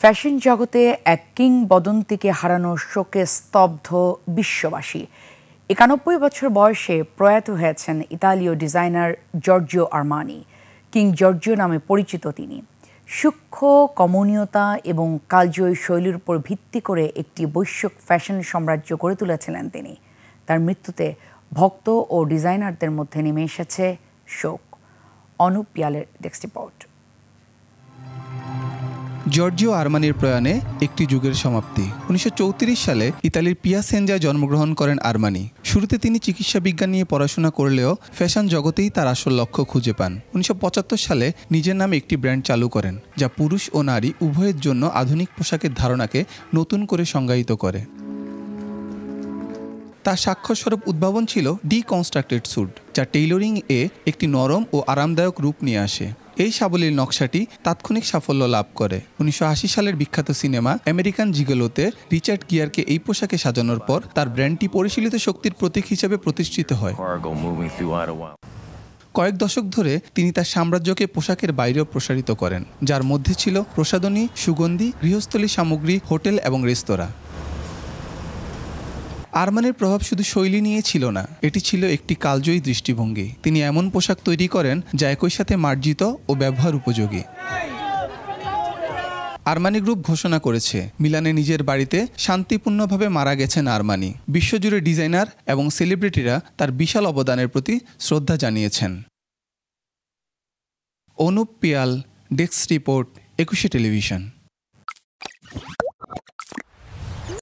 Fashion জগতে এক কিংবদন্তিকে হারানোর শোকে স্তব্ধ বিশ্ববাসী। ৯১ বছর বয়সে প্রয়াত হয়েছেন ইতালীয় designer Giorgio Armani. King Giorgio নামে পরিচিত তিনি। সূক্ষ্ম কমনীয়তা এবং কালজয়ী শৈলীর উপর ভিত্তি করে একটি বৈশ্বিক ফ্যাশন সাম্রাজ্য গড়ে তুলেছিলেন তিনি। তার মৃত্যুতে ভক্ত ও ডিজাইনারদের মধ্যে নেমে এসেছে শোক। অনুপ পিয়ালের ডেস্ক রিপোর্ট। জর্জিও আরমানির প্রয়াণে একটি যুগের সমাপ্তি। ১৯৩৪ সালে ইতালির পিয়াসেঞ্জায় জন্মগ্রহণ করেন আরমানি। শুরুতে তিনি চিকিৎসা বিজ্ঞান নিয়ে পড়াশোনা করলেও ফ্যাশন জগতেই তার আসল লক্ষ্য খুঁজে পান। ১৯৭৫ সালে নিজের নামে একটি ব্র্যান্ড চালু করেন, যা পুরুষ ও নারী উভয়ের জন্য আধুনিক পোশাকের ধারণাকে নতুন করে সংজ্ঞায়িত করে। তার স্বাক্ষরস্বরূপ উদ্ভাবন ছিল ডিকনস্ট্রাক্টেড স্যুট, যা টেইলরিং এ একটি নরম ও আরামদায়ক রূপ নিয়ে আসে। এই সাবলীল নকশাটি তাৎক্ষণিক সাফল্য লাভ করে। ১৯৮০ সালের বিখ্যাত সিনেমা আমেরিকান জিগোলোতে রিচার্ড গিয়ারকে এই পোশাকে সাজানোর পর তার ব্র্যান্ডটি পরিশীলিত শক্তির প্রতীক হিসেবে প্রতিষ্ঠিত হয়। কয়েক দশক ধরে তিনি তার সাম্রাজ্যকে পোশাকের বাইরেও প্রসারিত করেন, যার মধ্যে ছিল প্রসাধনী, সুগন্ধি, গৃহস্থলী সামগ্রী, হোটেল এবং রেস্তোরাঁ। আরমানির প্রভাব শুধু শৈলী নিয়ে ছিল না, এটি ছিল একটি কালজয়ী দৃষ্টিভঙ্গি। তিনি এমন পোশাক তৈরি করেন যা একই সাথে মার্জিত ও ব্যবহার উপযোগী। আরমানি গ্রুপ ঘোষণা করেছে, মিলানে নিজের বাড়িতে শান্তিপূর্ণভাবে মারা গেছেন আরমানি। বিশ্বজুড়ে ডিজাইনার এবং সেলিব্রিটিরা তার বিশাল অবদানের প্রতি শ্রদ্ধা জানিয়েছেন। Anup Piyal, desk report, ২১ television.